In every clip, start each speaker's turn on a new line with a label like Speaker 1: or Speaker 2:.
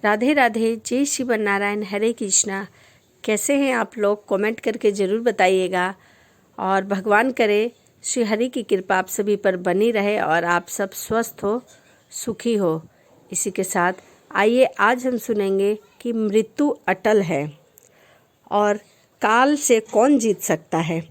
Speaker 1: राधे राधे, जय शिव नारायण, हरे कृष्णा। कैसे हैं आप लोग? कमेंट करके ज़रूर बताइएगा। और भगवान करे श्री हरि की कृपा आप सभी पर बनी रहे और आप सब स्वस्थ हो, सुखी हो। इसी के साथ आइए आज हम सुनेंगे कि मृत्यु अटल है और काल से कौन जीत सकता है।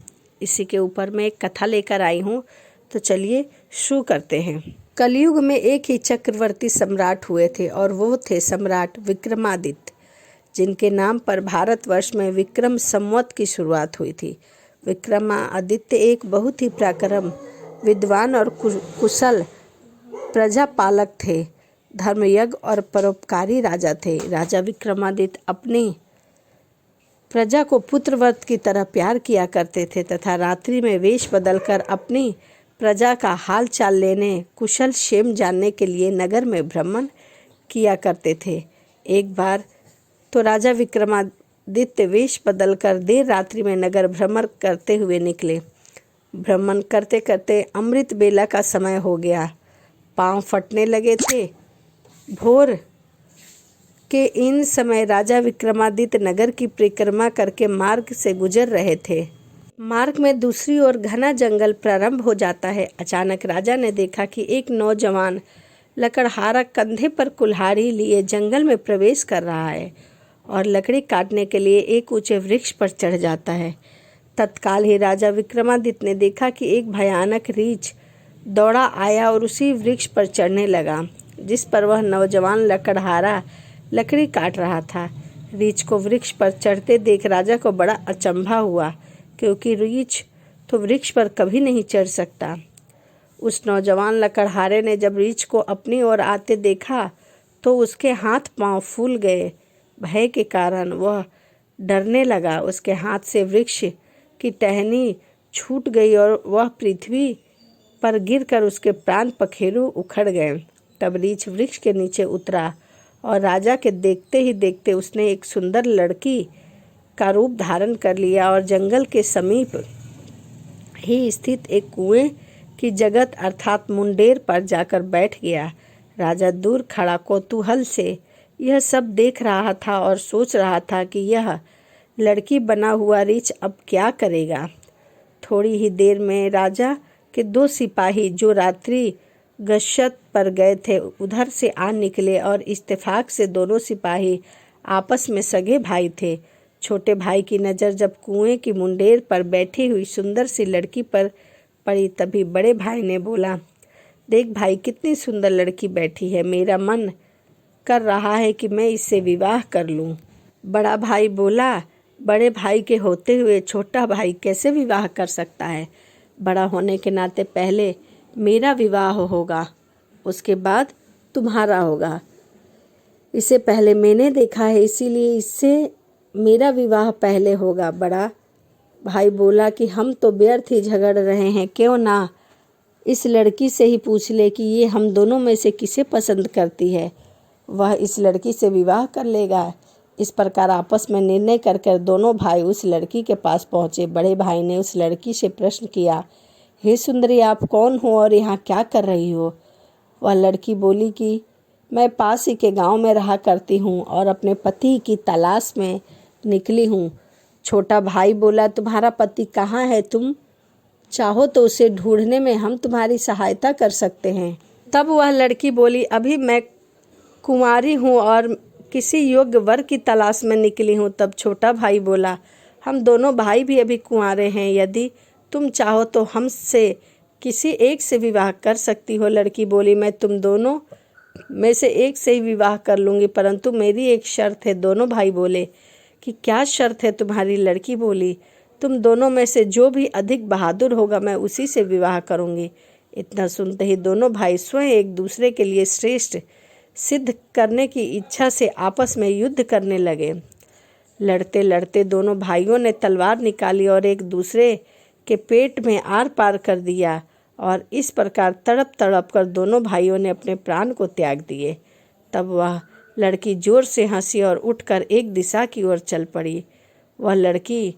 Speaker 1: इसी के ऊपर मैं एक कथा लेकर आई हूँ, तो चलिए शुरू करते हैं। कलयुग में एक ही चक्रवर्ती सम्राट हुए थे और वो थे सम्राट विक्रमादित्य, जिनके नाम पर भारतवर्ष में विक्रम संवत की शुरुआत हुई थी। विक्रमादित्य एक बहुत ही पराक्रम, विद्वान और कुशल प्रजापालक थे, धर्मयज्ञ और परोपकारी राजा थे। राजा विक्रमादित्य अपनी प्रजा को पुत्रवत की तरह प्यार किया करते थे तथा रात्रि में वेश बदलकर अपनी प्रजा का हाल चाल लेने, कुशल क्षेम जानने के लिए नगर में भ्रमण किया करते थे। एक बार तो राजा विक्रमादित्य वेश बदलकर देर रात्रि में नगर भ्रमण करते हुए निकले। भ्रमण करते करते अमृत बेला का समय हो गया, पांव फटने लगे थे। भोर के इन समय राजा विक्रमादित्य नगर की परिक्रमा करके मार्ग से गुजर रहे थे। मार्ग में दूसरी ओर घना जंगल प्रारंभ हो जाता है। अचानक राजा ने देखा कि एक नौजवान लकड़हारा कंधे पर कुल्हाड़ी लिए जंगल में प्रवेश कर रहा है और लकड़ी काटने के लिए एक ऊंचे वृक्ष पर चढ़ जाता है। तत्काल ही राजा विक्रमादित्य ने देखा कि एक भयानक रीछ दौड़ा आया और उसी वृक्ष पर चढ़ने लगा जिस पर वह नौजवान लकड़हारा लकड़ी काट रहा था। रीछ को वृक्ष पर चढ़ते देख राजा को बड़ा अचंभा हुआ, क्योंकि रीछ तो वृक्ष पर कभी नहीं चढ़ सकता। उस नौजवान लकड़हारे ने जब रीछ को अपनी ओर आते देखा तो उसके हाथ पांव फूल गए। भय के कारण वह डरने लगा। उसके हाथ से वृक्ष की टहनी छूट गई और वह पृथ्वी पर गिरकर उसके प्राण पखेरु उखड़ गए। तब रीछ वृक्ष के नीचे उतरा और राजा के देखते ही देखते उसने एक सुंदर लड़की का रूप धारण कर लिया और जंगल के समीप ही स्थित एक कुएं की जगत अर्थात मुंडेर पर जाकर बैठ गया। राजा दूर खड़ा कौतूहल से यह सब देख रहा था और सोच रहा था कि यह लड़की बना हुआ रीछ अब क्या करेगा। थोड़ी ही देर में राजा के दो सिपाही जो रात्रि गश्त पर गए थे उधर से आ निकले और इत्तेफाक से दोनों सिपाही आपस में सगे भाई थे। छोटे भाई की नज़र जब कुएं की मुंडेर पर बैठी हुई सुंदर सी लड़की पर पड़ी, तभी बड़े भाई ने बोला, देख भाई, कितनी सुंदर लड़की बैठी है, मेरा मन कर रहा है कि मैं इससे विवाह कर लूं। बड़ा भाई बोला, बड़े भाई के होते हुए छोटा भाई कैसे विवाह कर सकता है? बड़ा होने के नाते पहले मेरा विवाह होगा, उसके बाद तुम्हारा होगा। इसे पहले मैंने देखा है, इसीलिए इससे मेरा विवाह पहले होगा। बड़ा भाई बोला कि हम तो व्यर्थ ही झगड़ रहे हैं, क्यों ना इस लड़की से ही पूछ ले कि ये हम दोनों में से किसे पसंद करती है, वह इस लड़की से विवाह कर लेगा। इस प्रकार आपस में निर्णय कर दोनों भाई उस लड़की के पास पहुँचे। बड़े भाई ने उस लड़की से प्रश्न किया, हे सुंदरी, आप कौन हो और यहाँ क्या कर रही हो? वह लड़की बोली कि मैं पास ही के गांव में रहा करती हूँ और अपने पति की तलाश में निकली हूँ। छोटा भाई बोला, तुम्हारा पति कहाँ है? तुम चाहो तो उसे ढूंढने में हम तुम्हारी सहायता कर सकते हैं। तब वह लड़की बोली, अभी मैं कुंवारी हूँ और किसी योग्य वर की तलाश में निकली हूँ। तब छोटा भाई बोला, हम दोनों भाई भी अभी कुंवारे हैं, यदि तुम चाहो तो हमसे किसी एक से विवाह कर सकती हो। लड़की बोली, मैं तुम दोनों में से एक से ही विवाह कर लूँगी, परंतु मेरी एक शर्त है। दोनों भाई बोले कि क्या शर्त है तुम्हारी? लड़की बोली, तुम दोनों में से जो भी अधिक बहादुर होगा मैं उसी से विवाह करूँगी। इतना सुनते ही दोनों भाई स्वयं एक दूसरे के लिए श्रेष्ठ सिद्ध करने की इच्छा से आपस में युद्ध करने लगे। लड़ते लड़ते दोनों भाइयों ने तलवार निकाली और एक दूसरे के पेट में आर पार कर दिया और इस प्रकार तड़प तड़प कर दोनों भाइयों ने अपने प्राण को त्याग दिए। तब वह लड़की जोर से हंसी और उठकर एक दिशा की ओर चल पड़ी। वह लड़की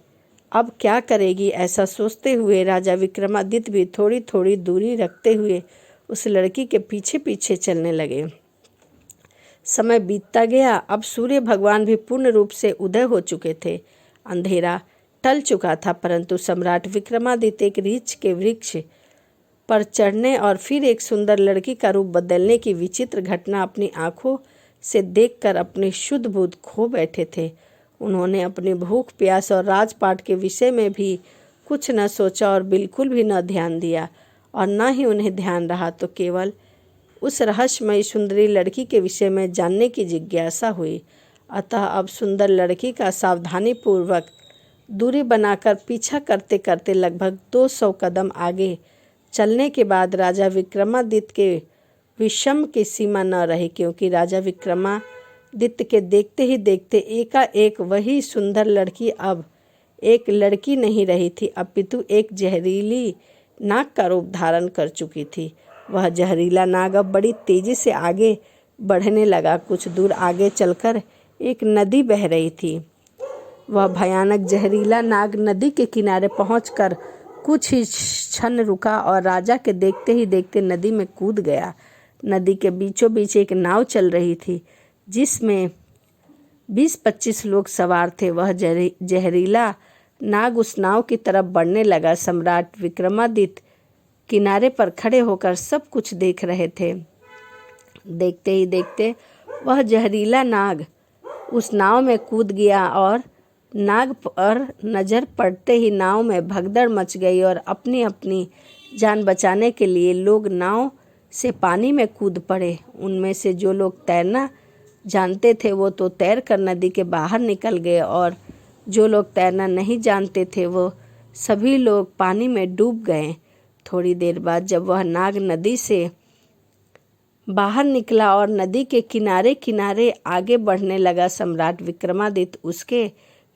Speaker 1: अब क्या करेगी, ऐसा सोचते हुए राजा विक्रमादित्य भी थोड़ी थोड़ी दूरी रखते हुए उस लड़की के पीछे पीछे चलने लगे। समय बीतता गया। अब सूर्य भगवान भी पूर्ण रूप से उदय हो चुके थे। अंधेरा टल चुका था, परंतु सम्राट विक्रमादित्य एक रीछ के वृक्ष पर चढ़ने और फिर एक सुंदर लड़की का रूप बदलने की विचित्र घटना अपनी आंखों से देखकर अपनी शुद्ध बुद्ध खो बैठे थे। उन्होंने अपनी भूख प्यास और राजपाट के विषय में भी कुछ न सोचा और बिल्कुल भी न ध्यान दिया, और न ही उन्हें ध्यान रहा तो केवल उस रहस्यमयी सुंदरी लड़की के विषय में जानने की जिज्ञासा हुई। अतः अब सुंदर लड़की का सावधानीपूर्वक दूरी बनाकर पीछा करते करते लगभग 200 कदम आगे चलने के बाद राजा विक्रमादित्य के विषम की सीमा न रही, क्योंकि राजा विक्रमादित्य के देखते ही देखते एकाएक वही सुंदर लड़की अब एक लड़की नहीं रही थी, अपितु एक जहरीली नाग का रूप धारण कर चुकी थी। वह जहरीला नाग अब बड़ी तेजी से आगे बढ़ने लगा। कुछ दूर आगे चलकर एक नदी बह रही थी। वह भयानक जहरीला नाग नदी के किनारे पहुंचकर कुछ ही क्षण रुका और राजा के देखते ही देखते नदी में कूद गया। नदी के बीचों बीच एक नाव चल रही थी, जिसमें 20-25 लोग सवार थे। वह जहरीला नाग उस नाव की तरफ बढ़ने लगा। सम्राट विक्रमादित्य किनारे पर खड़े होकर सब कुछ देख रहे थे। देखते ही देखते वह जहरीला नाग उस नाव में कूद गया और नाग पर नजर पड़ते ही नाव में भगदड़ मच गई और अपनी अपनी जान बचाने के लिए लोग नाव से पानी में कूद पड़े। उनमें से जो लोग तैरना जानते थे वो तो तैर कर नदी के बाहर निकल गए, और जो लोग तैरना नहीं जानते थे वो सभी लोग पानी में डूब गए। थोड़ी देर बाद जब वह नाग नदी से बाहर निकला और नदी के किनारे किनारे आगे बढ़ने लगा, सम्राट विक्रमादित्य उसके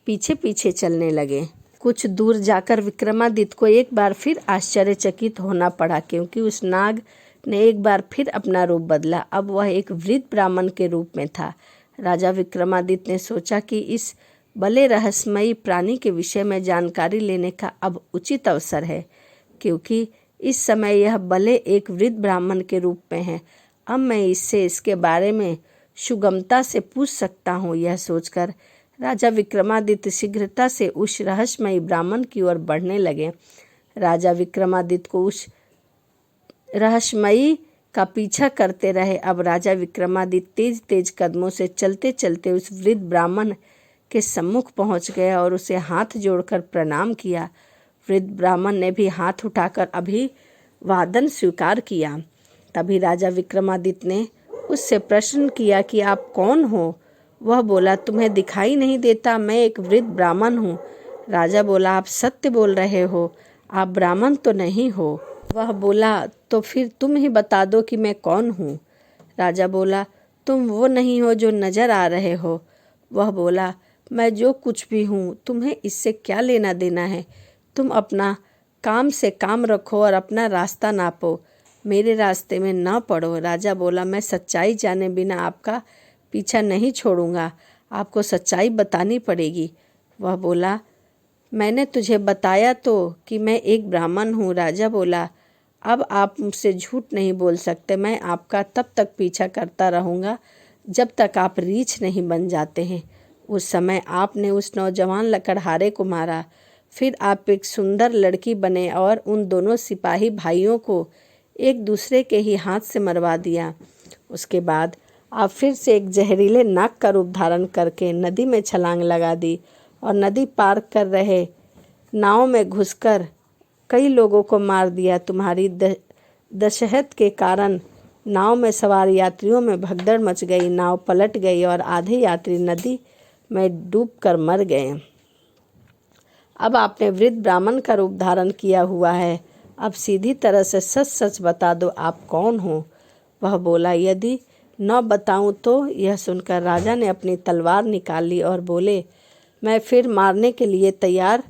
Speaker 1: पीछे पीछे चलने लगे। कुछ दूर जाकर विक्रमादित्य को एक बार फिर आश्चर्यचकित होना पड़ा, क्योंकि उस नाग ने एक बार फिर अपना रूप बदला। अब वह एक वृद्ध ब्राह्मण के रूप में था। राजा विक्रमादित्य ने सोचा कि इस भले रहस्यमयी प्राणी के विषय में जानकारी लेने का अब उचित अवसर है, क्योंकि इस समय यह भले एक वृद्ध ब्राह्मण के रूप में है। अब मैं इससे इसके बारे में सुगमता से पूछ सकता हूँ। यह सोचकर राजा विक्रमादित्य शीघ्रता से उस रहस्यमयी ब्राह्मण की ओर बढ़ने लगे। राजा विक्रमादित्य को उस रहस्यमयी का पीछा करते रहे। अब राजा विक्रमादित्य तेज तेज कदमों से चलते चलते उस वृद्ध ब्राह्मण के सम्मुख पहुंच गए और उसे हाथ जोड़कर प्रणाम किया। वृद्ध ब्राह्मण ने भी हाथ उठाकर अभिवादन स्वीकार किया। तभी राजा विक्रमादित्य ने उससे प्रश्न किया कि आप कौन हो? वह बोला, तुम्हें दिखाई नहीं देता? मैं एक वृद्ध ब्राह्मण हूँ। राजा बोला, आप सत्य बोल रहे हो, आप ब्राह्मण तो नहीं हो। वह बोला, तो फिर तुम ही बता दो कि मैं कौन हूँ। राजा बोला, तुम वो नहीं हो जो नजर आ रहे हो। वह बोला, मैं जो कुछ भी हूँ, तुम्हें इससे क्या लेना देना है? तुम अपना काम से काम रखो और अपना रास्ता नापो, मेरे रास्ते में न पड़ो। राजा बोला, मैं सच्चाई जाने बिना आपका पीछा नहीं छोड़ूंगा, आपको सच्चाई बतानी पड़ेगी। वह बोला, मैंने तुझे बताया तो कि मैं एक ब्राह्मण हूँ। राजा बोला, अब आप मुझसे झूठ नहीं बोल सकते। मैं आपका तब तक पीछा करता रहूँगा जब तक आप रीछ नहीं बन जाते हैं। उस समय आपने उस नौजवान लकड़हारे को मारा, फिर आप एक सुंदर लड़की बने और उन दोनों सिपाही भाइयों को एक दूसरे के ही हाथ से मरवा दिया। उसके बाद आप फिर से एक जहरीले नाग का रूप धारण करके नदी में छलांग लगा दी और नदी पार कर रहे नाव में घुसकर कई लोगों को मार दिया। तुम्हारी दशहत के कारण नाव में सवार यात्रियों में भगदड़ मच गई, नाव पलट गई और आधे यात्री नदी में डूबकर मर गए। अब आपने वृद्ध ब्राह्मण का रूप धारण किया हुआ है, अब सीधी तरह से सच सच बता दो, आप कौन हो? वह बोला, यदि न बताऊं तो? यह सुनकर राजा ने अपनी तलवार निकाल ली और बोले, मैं फिर मारने के लिए तैयार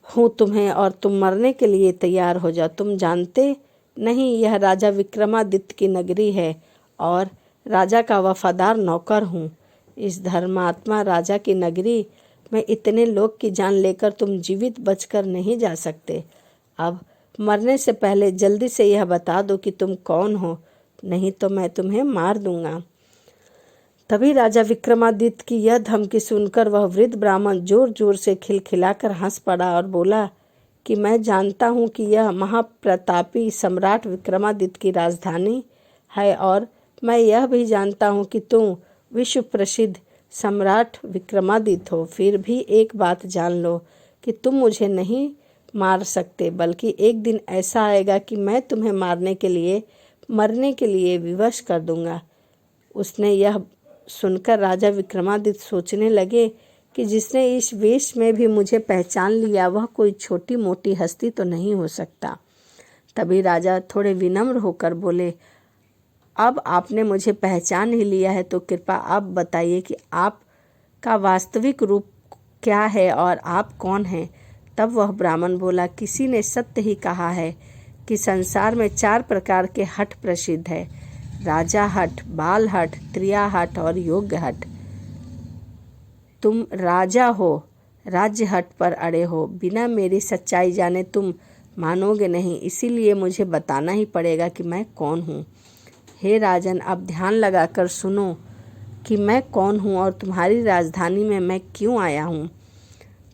Speaker 1: हूँ तुम्हें, और तुम मरने के लिए तैयार हो जाओ। तुम जानते नहीं यह राजा विक्रमादित्य की नगरी है और राजा का वफादार नौकर हूँ। इस धर्मात्मा राजा की नगरी में इतने लोग की जान लेकर तुम जीवित बचकर नहीं जा सकते। अब मरने से पहले जल्दी से यह बता दो कि तुम कौन हो, नहीं तो मैं तुम्हें मार दूंगा। तभी राजा विक्रमादित्य की यह धमकी सुनकर वह वृद्ध ब्राह्मण जोर जोर से खिलखिलाकर हंस पड़ा और बोला कि मैं जानता हूँ कि यह महाप्रतापी सम्राट विक्रमादित्य की राजधानी है, और मैं यह भी जानता हूँ कि तुम विश्व प्रसिद्ध सम्राट विक्रमादित्य हो। फिर भी एक बात जान लो कि तुम मुझे नहीं मार सकते, बल्कि एक दिन ऐसा आएगा कि मैं तुम्हें मरने के लिए विवश कर दूंगा। उसने यह सुनकर राजा विक्रमादित्य सोचने लगे कि जिसने इस वेश में भी मुझे पहचान लिया वह कोई छोटी मोटी हस्ती तो नहीं हो सकता। तभी राजा थोड़े विनम्र होकर बोले, अब आपने मुझे पहचान ही लिया है तो कृपया आप बताइए कि आपका वास्तविक रूप क्या है और आप कौन हैं। तब वह ब्राह्मण बोला, किसी ने सत्य ही कहा है कि संसार में 4 प्रकार के हठ प्रसिद्ध है, राजा हठ, बाल हठ, त्रिया हठ और योग्य हठ। तुम राजा हो, राज्य हठ पर अड़े हो। बिना मेरी सच्चाई जाने तुम मानोगे नहीं, इसीलिए मुझे बताना ही पड़ेगा कि मैं कौन हूँ। हे राजन, अब ध्यान लगाकर सुनो कि मैं कौन हूँ और तुम्हारी राजधानी में मैं क्यों आया हूँ।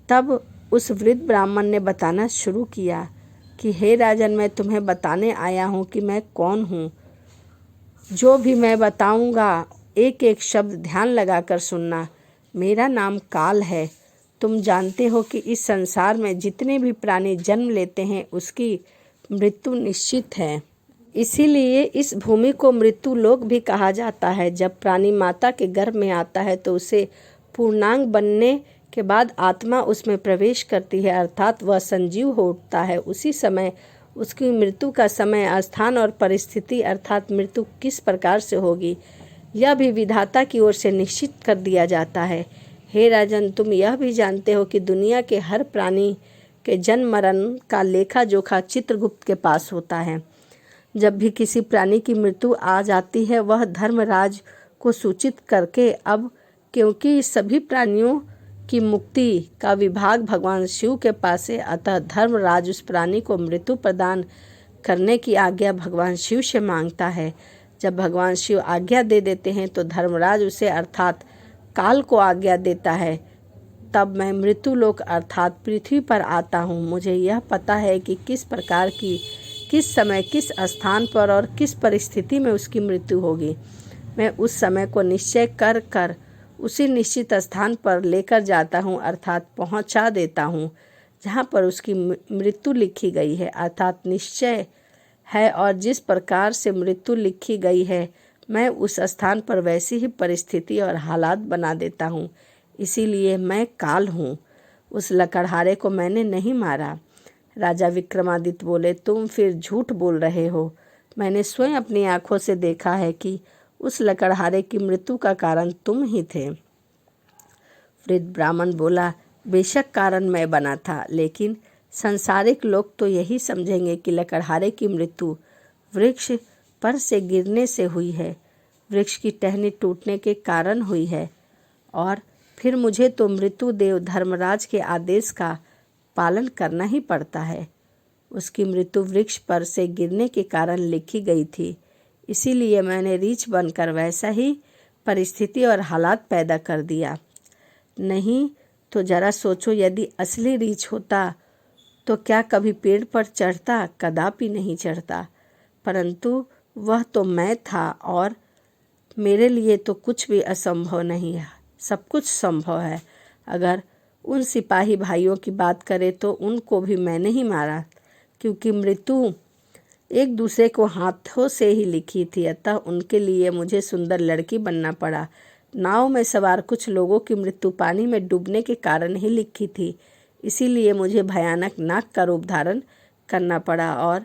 Speaker 1: तब उस वृद्ध ब्राह्मण ने बताना शुरू किया कि हे राजन, मैं तुम्हें बताने आया हूँ कि मैं कौन हूँ। जो भी मैं बताऊँगा एक एक शब्द ध्यान लगाकर सुनना। मेरा नाम काल है। तुम जानते हो कि इस संसार में जितने भी प्राणी जन्म लेते हैं उसकी मृत्यु निश्चित है। इसीलिए इस भूमि को मृत्यु लोक भी कहा जाता है। जब प्राणी माता के गर्भ में आता है तो उसे पूर्णांग बनने के बाद आत्मा उसमें प्रवेश करती है, अर्थात वह संजीव हो उठता है। उसी समय उसकी मृत्यु का समय, स्थान और परिस्थिति अर्थात मृत्यु किस प्रकार से होगी यह भी विधाता की ओर से निश्चित कर दिया जाता है। हे राजन, तुम यह भी जानते हो कि दुनिया के हर प्राणी के जन्म मरण का लेखा जोखा चित्रगुप्त के पास होता है। जब भी किसी प्राणी की मृत्यु आ जाती है वह धर्मराज को सूचित करके, अब क्योंकि सभी प्राणियों की मुक्ति का विभाग भगवान शिव के पास है, अतः धर्मराज उस प्राणी को मृत्यु प्रदान करने की आज्ञा भगवान शिव से मांगता है। जब भगवान शिव आज्ञा दे देते हैं तो धर्मराज उसे अर्थात काल को आज्ञा देता है। तब मैं मृत्यु लोक अर्थात पृथ्वी पर आता हूँ। मुझे यह पता है कि किस प्रकार की, किस समय, किस स्थान पर और किस परिस्थिति में उसकी मृत्यु होगी। मैं उस समय को निश्चय कर कर उसी निश्चित स्थान पर लेकर जाता हूँ, अर्थात पहुँचा देता हूँ जहाँ पर उसकी मृत्यु लिखी गई है, अर्थात निश्चय है। और जिस प्रकार से मृत्यु लिखी गई है मैं उस स्थान पर वैसी ही परिस्थिति और हालात बना देता हूँ। इसीलिए मैं काल हूँ। उस लकड़हारे को मैंने नहीं मारा। राजा विक्रमादित्य बोले, तुम फिर झूठ बोल रहे हो। मैंने स्वयं अपनी आंखों से देखा है कि उस लकड़हारे की मृत्यु का कारण तुम ही थे। वृद्ध ब्राह्मण बोला, बेशक कारण मैं बना था, लेकिन संसारिक लोग तो यही समझेंगे कि लकड़हारे की मृत्यु वृक्ष पर से गिरने से हुई है, वृक्ष की टहनी टूटने के कारण हुई है। और फिर मुझे तो मृत्यु देव धर्मराज के आदेश का पालन करना ही पड़ता है। उसकी मृत्यु वृक्ष पर से गिरने के कारण लिखी गई थी, इसीलिए मैंने रीछ बनकर वैसा ही परिस्थिति और हालात पैदा कर दिया। नहीं तो जरा सोचो, यदि असली रीछ होता तो क्या कभी पेड़ पर चढ़ता? कदापि नहीं चढ़ता। परंतु वह तो मैं था और मेरे लिए तो कुछ भी असंभव नहीं है, सब कुछ संभव है। अगर उन सिपाही भाइयों की बात करें तो उनको भी मैंने ही मारा, क्योंकि मृत्यु एक दूसरे को हाथों से ही लिखी थी, अतः उनके लिए मुझे सुंदर लड़की बनना पड़ा। नाव में सवार कुछ लोगों की मृत्यु पानी में डूबने के कारण ही लिखी थी, इसीलिए मुझे भयानक नाग का रूप धारण करना पड़ा, और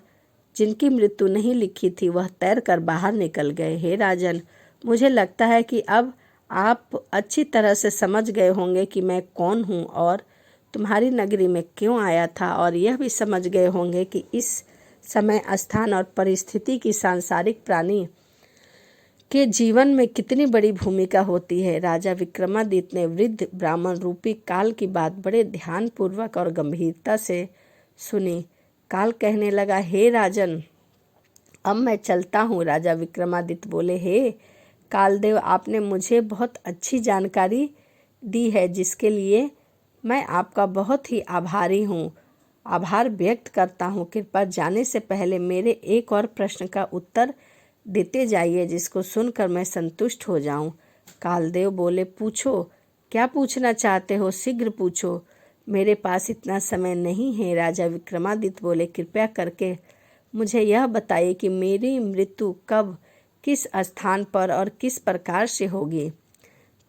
Speaker 1: जिनकी मृत्यु नहीं लिखी थी वह तैरकर बाहर निकल गए। हे राजन, मुझे लगता है कि अब आप अच्छी तरह से समझ गए होंगे कि मैं कौन हूँ और तुम्हारी नगरी में क्यों आया था, और यह भी समझ गए होंगे कि इस समय, स्थान और परिस्थिति की सांसारिक प्राणी के जीवन में कितनी बड़ी भूमिका होती है। राजा विक्रमादित्य ने वृद्ध ब्राह्मण रूपी काल की बात बड़े ध्यानपूर्वक और गंभीरता से सुनी। काल कहने लगा, हे राजन, अब मैं चलता हूँ। राजा विक्रमादित्य बोले, हे कालदेव, आपने मुझे बहुत अच्छी जानकारी दी है, जिसके लिए मैं आपका बहुत ही आभारी हूँ, आभार व्यक्त करता हूँ। कृपया जाने से पहले मेरे एक और प्रश्न का उत्तर देते जाइए, जिसको सुनकर मैं संतुष्ट हो जाऊँ। कालदेव बोले, पूछो, क्या पूछना चाहते हो, शीघ्र पूछो, मेरे पास इतना समय नहीं है। राजा विक्रमादित्य बोले, कृपया करके मुझे यह बताइए कि मेरी मृत्यु कब, किस स्थान पर और किस प्रकार से होगी।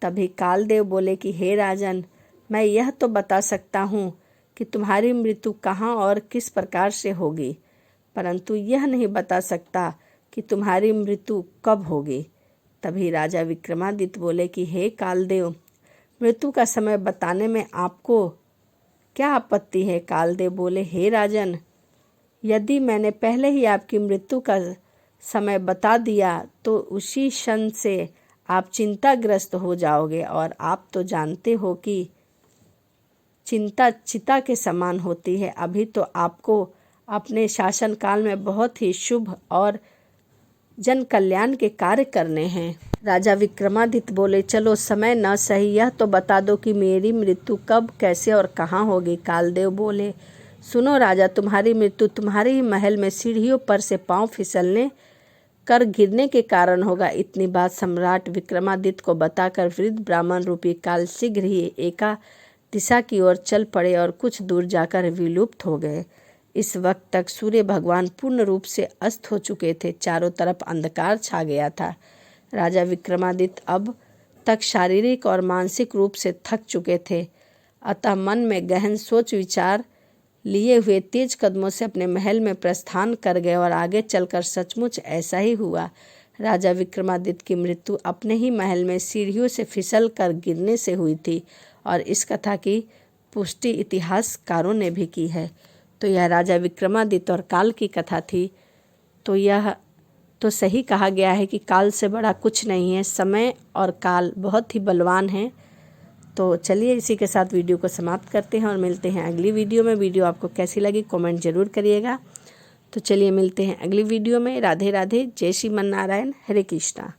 Speaker 1: तभी कालदेव बोले कि हे राजन, मैं यह तो बता सकता हूँ कि तुम्हारी मृत्यु कहाँ और किस प्रकार से होगी, परंतु यह नहीं बता सकता कि तुम्हारी मृत्यु कब होगी। तभी राजा विक्रमादित्य बोले कि हे कालदेव, मृत्यु का समय बताने में आपको क्या आपत्ति है। कालदेव बोले, हे राजन, यदि मैंने पहले ही आपकी मृत्यु का समय बता दिया तो उसी क्षण से आप चिंताग्रस्त हो जाओगे, और आप तो जानते हो कि चिंता चिता के समान होती है। अभी तो आपको अपने शासनकाल में बहुत ही शुभ और जन कल्याण के कार्य करने हैं। राजा विक्रमादित्य बोले, चलो समय न सही, यह तो बता दो कि मेरी मृत्यु कब, कैसे और कहाँ होगी। कालदेव बोले, सुनो राजा, तुम्हारी मृत्यु तुम्हारे ही महल में सीढ़ियों पर से पांव फिसलने कर गिरने के कारण होगा। इतनी बात सम्राट विक्रमादित्य को बताकर वृद्ध ब्राह्मण रूपी काल शीघ्र ही एका दिशा की ओर चल पड़े और कुछ दूर जाकर विलुप्त हो गए। इस वक्त तक सूर्य भगवान पूर्ण रूप से अस्त हो चुके थे। चारों तरफ अंधकार छा गया था। राजा विक्रमादित्य अब तक शारीरिक और मानसिक रूप से थक चुके थे, अतः मन में गहन सोच विचार लिए हुए तेज कदमों से अपने महल में प्रस्थान कर गए, और आगे चलकर सचमुच ऐसा ही हुआ। राजा विक्रमादित्य की मृत्यु अपने ही महल में सीढ़ियों से फिसल कर गिरने से हुई थी, और इस कथा की पुष्टि इतिहासकारों ने भी की है। तो यह राजा विक्रमादित्य और काल की कथा थी। तो यह तो सही कहा गया है कि काल से बड़ा कुछ नहीं है। समय और काल बहुत ही बलवान हैं। तो चलिए इसी के साथ वीडियो को समाप्त करते हैं और मिलते हैं अगली वीडियो में। वीडियो आपको कैसी लगी कमेंट जरूर करिएगा। तो चलिए मिलते हैं अगली वीडियो में। राधे राधे, जय श्री मन नारायण, हरे कृष्णा।